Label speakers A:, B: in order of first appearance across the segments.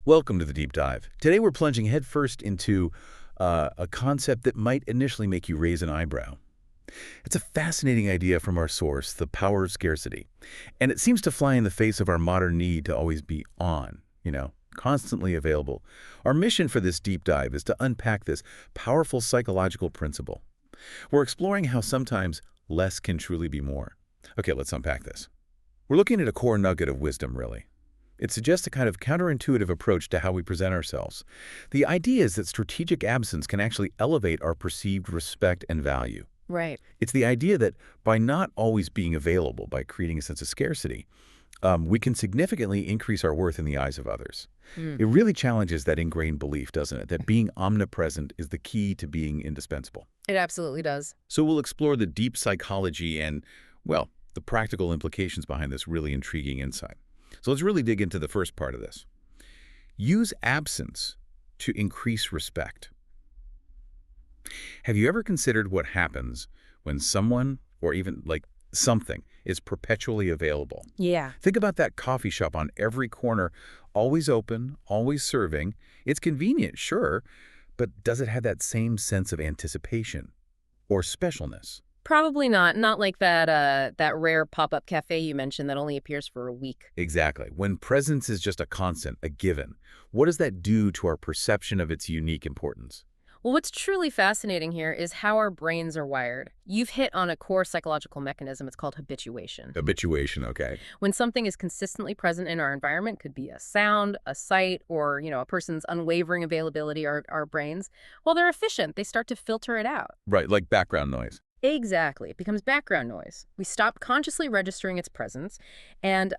A: Welcome to the Deep Dive. Today we're plunging headfirst into a concept that might initially make you raise an eyebrow. It's a fascinating idea from our source, the power of scarcity. And it seems to fly in the face of our modern need to always be on, constantly available. Our mission for this deep dive is to unpack this powerful psychological principle. We're exploring how sometimes less can truly be more. Okay, let's unpack this. We're looking at a core nugget of wisdom, really. It suggests a kind of counterintuitive approach to how we present ourselves. The idea is that strategic absence can actually elevate our perceived respect and value.
B: Right.
A: It's the idea that by not always being available, by creating a sense of scarcity, we can significantly increase our worth in the eyes of others. It really challenges that ingrained belief, doesn't it, that being omnipresent is the key to being indispensable.
B: It absolutely does.
A: So we'll explore the deep psychology and, well, the practical implications behind this really intriguing insight. So let's really dig into the first part of this. Use absence to increase respect. Have you ever considered what happens when someone, or even like something, is perpetually available?
B: Yeah.
A: Think about that coffee shop on every corner, always open, always serving. It's convenient, sure, but does it have that same sense of anticipation or specialness?
B: Probably not. Not like that rare pop-up cafe you mentioned that only appears for a week.
A: Exactly. When presence is just a constant, a given, what does that do to our perception of its unique importance?
B: Well, what's truly fascinating here is how our brains are wired. You've hit on a core psychological mechanism. It's called habituation.
A: Habituation, okay.
B: When something is consistently present in our environment, could be a sound, a sight, or, a person's unwavering availability, our brains, well, they're efficient. They start to filter it out.
A: Right, like background noise.
B: Exactly. It becomes background noise. We stop consciously registering its presence, and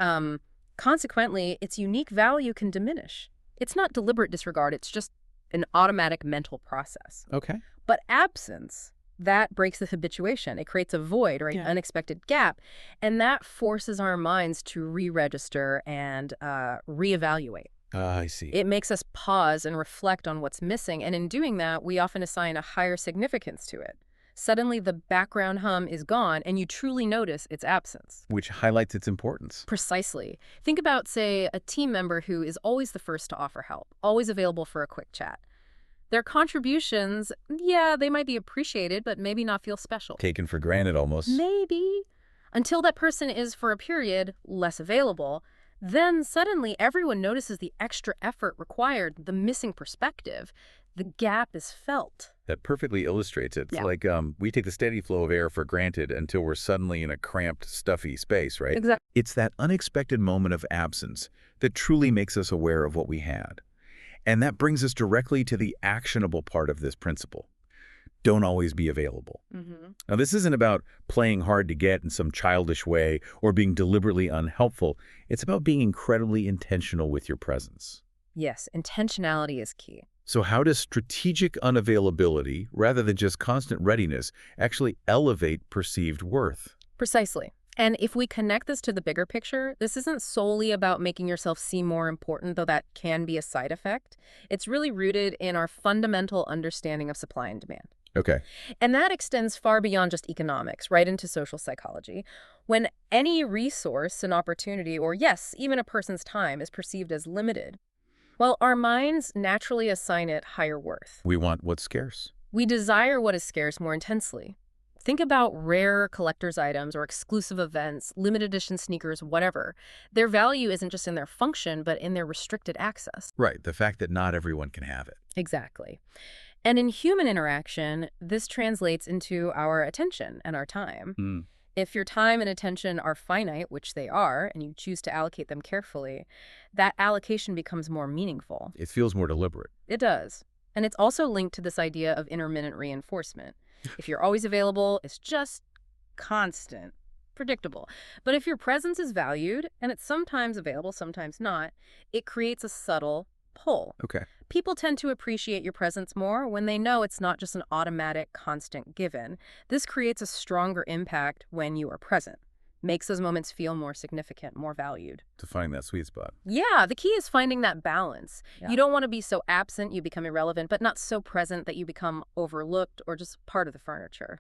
B: consequently, its unique value can diminish. It's not deliberate disregard. It's just an automatic mental process.
A: Okay.
B: But absence, that breaks the habituation. It creates a void or an unexpected gap, and that forces our minds to re-register and reevaluate.
A: I see.
B: It makes us pause and reflect on what's missing, and in doing that, we often assign a higher significance to it. Suddenly, the background hum is gone, and you truly notice its absence.
A: Which highlights its importance.
B: Precisely. Think about, say, a team member who is always the first to offer help, always available for a quick chat. Their contributions, yeah, they might be appreciated, but maybe not feel special.
A: Taken for granted almost.
B: Maybe. Until that person is, for a period, less available, then suddenly everyone notices the extra effort required, the missing perspective. The gap is felt.
A: That perfectly illustrates it. It's
B: Yeah.
A: like we take the steady flow of air for granted until we're suddenly in a cramped, stuffy space, right?
B: Exactly.
A: It's that unexpected moment of absence that truly makes us aware of what we had. And that brings us directly to the actionable part of this principle. Don't always be available. Now, this isn't about playing hard to get in some childish way or being deliberately unhelpful. It's about being incredibly intentional with your presence.
B: Yes, intentionality is key.
A: So how does strategic unavailability, rather than just constant readiness, actually elevate perceived worth?
B: Precisely. And if we connect this to the bigger picture, this isn't solely about making yourself seem more important, though that can be a side effect. It's really rooted in our fundamental understanding of supply and demand.
A: Okay.
B: And that extends far beyond just economics, right into social psychology. When any resource, an opportunity, or yes, even a person's time is perceived as limited, well, our minds naturally assign it higher worth.
A: We want what's scarce.
B: We desire what is scarce more intensely. Think about rare collector's items or exclusive events, limited edition sneakers, whatever. Their value isn't just in their function, but in their restricted access.
A: Right, the fact that not everyone can have it.
B: Exactly. And in human interaction, this translates into our attention and our time. If your time and attention are finite, which they are, and you choose to allocate them carefully, that allocation becomes more meaningful.
A: It feels more deliberate.
B: It does. And it's also linked to this idea of intermittent reinforcement. If you're always available, it's just constant, predictable. But if your presence is valued, and it's sometimes available, sometimes not, it creates a subtle pull.
A: Okay.
B: People tend to appreciate your presence more when they know it's not just an automatic, constant given. This creates a stronger impact when you are present. Makes those moments feel more significant, more valued.
A: To find that sweet spot.
B: Yeah, the key is finding that balance.
A: Yeah.
B: You don't want to be so absent you become irrelevant, but not so present that you become overlooked or just part of the furniture.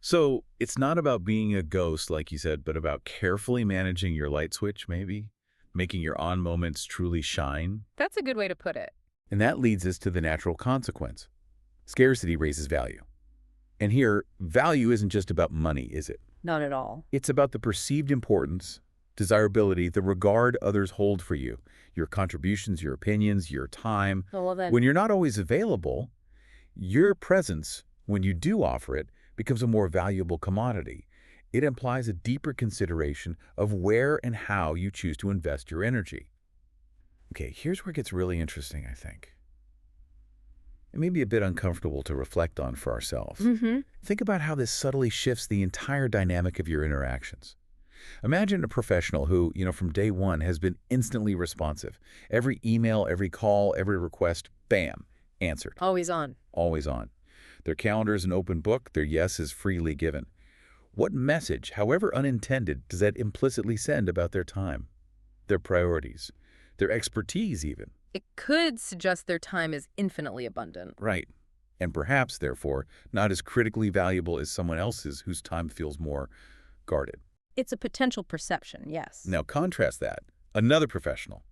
A: So it's not about being a ghost, like you said, but about carefully managing your light switch, maybe? making your on moments truly shine.
B: That's a good way to put it.
A: And that leads us to the natural consequence. Scarcity raises value. And here, value isn't just about money, is it?
B: Not at all.
A: It's about the perceived importance, desirability, the regard others hold for you, your contributions, your opinions, your time.
B: Oh, well then.
A: When you're not always available, your presence, when you do offer it, becomes a more valuable commodity. It implies a deeper consideration of where and how you choose to invest your energy. Okay, here's where it gets really interesting, I think. It may be a bit uncomfortable to reflect on for ourselves. Think about how this subtly shifts the entire dynamic of your interactions. Imagine a professional who, from day one has been instantly responsive. Every email, every call, every request, bam, answered.
B: Always on.
A: Always on. Their calendar is an open book. Their yes is freely given. What message, however unintended, does that implicitly send about their time, their priorities, their expertise even?
B: It could suggest their time is infinitely abundant.
A: Right. And perhaps, therefore, not as critically valuable as someone else's whose time feels more guarded.
B: It's a potential perception, yes.
A: Now contrast that. Another professional,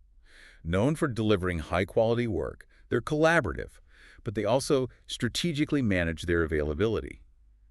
A: known for delivering high-quality work, they're collaborative, but they also strategically manage their availability.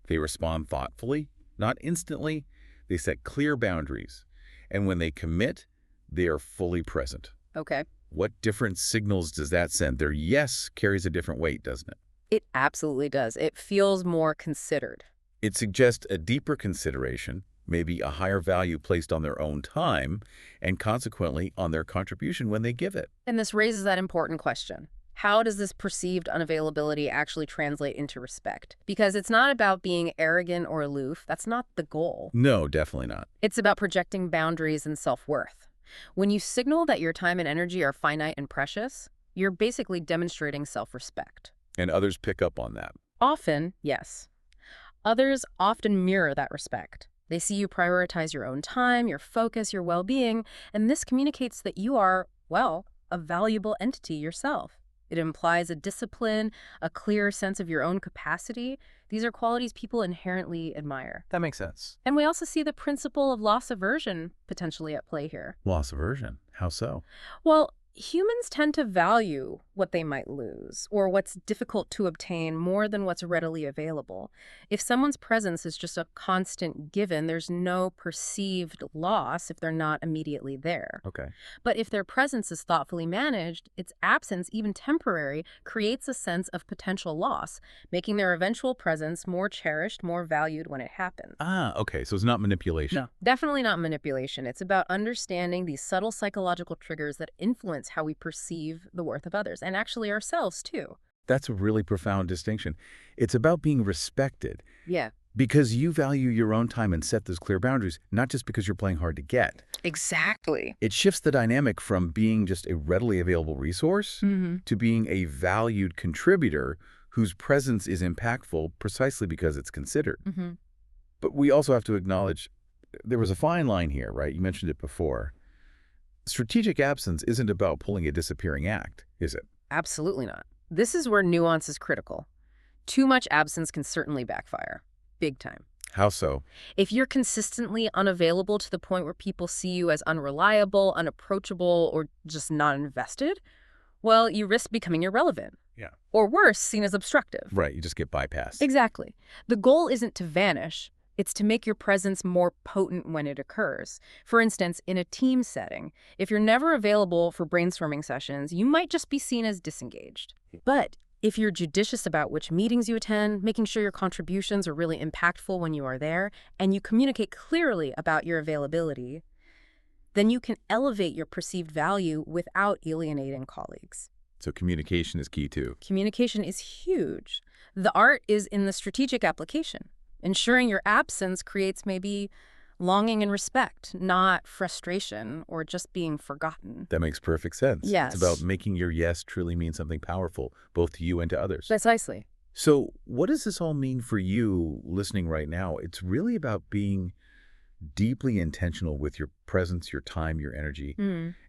A: They respond thoughtfully, not instantly. They set clear boundaries. And when they commit, they are fully present.
B: Okay.
A: What different signals does that send? Their yes carries a different weight, doesn't it?
B: It absolutely does. It feels more considered.
A: It suggests a deeper consideration, maybe a higher value placed on their own time, and consequently on their contribution when they give it.
B: And this raises that important question. How does this perceived unavailability actually translate into respect? Because it's not about being arrogant or aloof. That's not the goal.
A: No, definitely not.
B: It's about projecting boundaries and self-worth. When you signal that your time and energy are finite and precious, you're basically demonstrating self-respect.
A: And others pick up on that.
B: Often, yes. Others often mirror that respect. They see you prioritize your own time, your focus, your well-being, and this communicates that you are, well, a valuable entity yourself. It implies a discipline, a clear sense of your own capacity. These are qualities people inherently admire.
A: That makes sense.
B: And we also see the principle of loss aversion potentially at play here.
A: Loss aversion. How so?
B: Well, humans tend to value what they might lose or what's difficult to obtain more than what's readily available. If someone's presence is just a constant given, there's no perceived loss if they're not immediately there.
A: Okay.
B: But if their presence is thoughtfully managed, its absence, even temporary, creates a sense of potential loss, making their eventual presence more cherished, more valued when it happens.
A: Ah, okay. So it's not manipulation.
B: No, definitely not manipulation. It's about understanding these subtle psychological triggers that influence how we perceive the worth of others, and actually ourselves, too.
A: That's a really profound distinction. It's about being respected.
B: Yeah.
A: Because you value your own time and set those clear boundaries, not just because you're playing hard to get.
B: Exactly.
A: It shifts the dynamic from being just a readily available resource to being a valued contributor whose presence is impactful precisely because it's considered. But we also have to acknowledge there was a fine line here, right? You mentioned it before. Strategic absence isn't about pulling a disappearing act, is it?
B: Absolutely not. This is where nuance is critical. Too much absence can certainly backfire. Big time.
A: How so?
B: If you're consistently unavailable to the point where people see you as unreliable, unapproachable, or just not invested, well, you risk becoming irrelevant.
A: Yeah.
B: Or worse, seen as obstructive.
A: Right, you just get bypassed.
B: Exactly. The goal isn't to vanish. It's to make your presence more potent when it occurs. For instance, in a team setting, if you're never available for brainstorming sessions, you might just be seen as disengaged. But if you're judicious about which meetings you attend, making sure your contributions are really impactful when you are there, and you communicate clearly about your availability, then you can elevate your perceived value without alienating colleagues.
A: So communication is key too.
B: Communication is huge. The art is in the strategic application. Ensuring your absence creates maybe longing and respect, not frustration or just being forgotten.
A: That makes perfect sense.
B: Yes.
A: It's about making your yes truly mean something powerful, both to you and to others.
B: Precisely.
A: So what does this all mean for you listening right now? It's really about being deeply intentional with your presence, your time, your energy.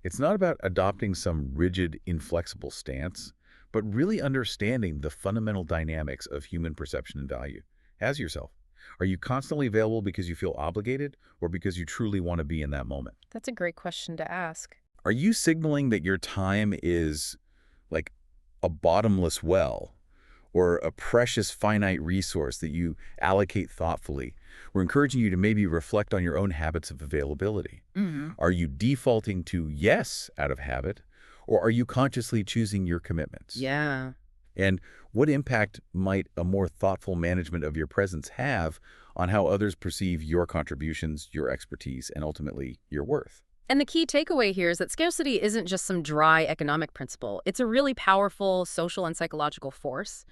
A: It's not about adopting some rigid, inflexible stance, but really understanding the fundamental dynamics of human perception and value. As yourself. Are you constantly available because you feel obligated or because you truly want to be in that moment?
B: That's a great question to ask.
A: Are you signaling that your time is like a bottomless well or a precious finite resource that you allocate thoughtfully? We're encouraging you to maybe reflect on your own habits of availability.
B: Hmm.
A: Are you defaulting to yes out of habit, or are you consciously choosing your commitments?
B: Yeah.
A: And what impact might a more thoughtful management of your presence have on how others perceive your contributions, your expertise, and ultimately your worth?
B: And the key takeaway here is that scarcity isn't just some dry economic principle. It's a really powerful social and psychological force.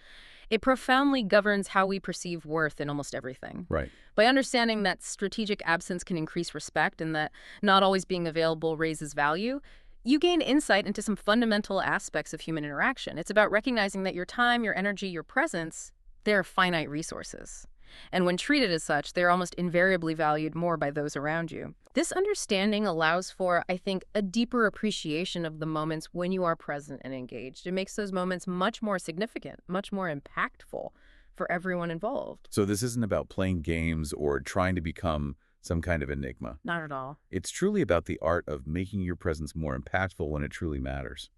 B: It profoundly governs how we perceive worth in almost everything.
A: Right.
B: By understanding that strategic absence can increase respect and that not always being available raises value, you gain insight into some fundamental aspects of human interaction. It's about recognizing that your time, your energy, your presence, they're finite resources. And when treated as such, they're almost invariably valued more by those around you. This understanding allows for, I think, a deeper appreciation of the moments when you are present and engaged. It makes those moments much more significant, much more impactful for everyone involved.
A: So this isn't about playing games or trying to become some kind of enigma.
B: Not at all.
A: It's truly about the art of making your presence more impactful when it truly matters.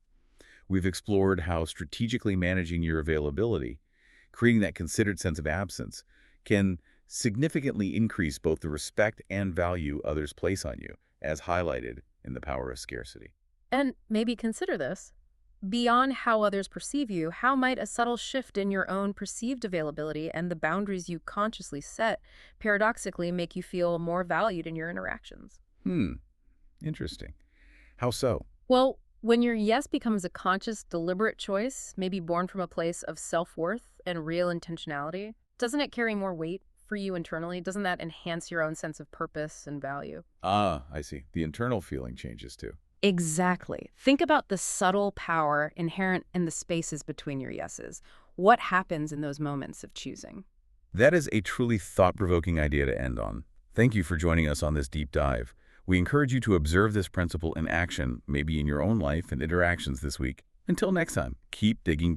A: We've explored how strategically managing your availability, creating that considered sense of absence, can significantly increase both the respect and value others place on you, as highlighted in the Power of Scarcity.
B: And maybe consider this. Beyond how others perceive you, how might a subtle shift in your own perceived availability and the boundaries you consciously set paradoxically make you feel more valued in your interactions?
A: Interesting. How so?
B: Well, when your yes becomes a conscious, deliberate choice, maybe born from a place of self-worth and real intentionality, doesn't it carry more weight for you internally? Doesn't that enhance your own sense of purpose and value?
A: Ah, I see. The internal feeling changes too.
B: Exactly. Think about the subtle power inherent in the spaces between your yeses. What happens in those moments of choosing?
A: That is a truly thought-provoking idea to end on. Thank you for joining us on this deep dive. We encourage you to observe this principle in action, maybe in your own life and interactions this week. Until next time, keep digging deep.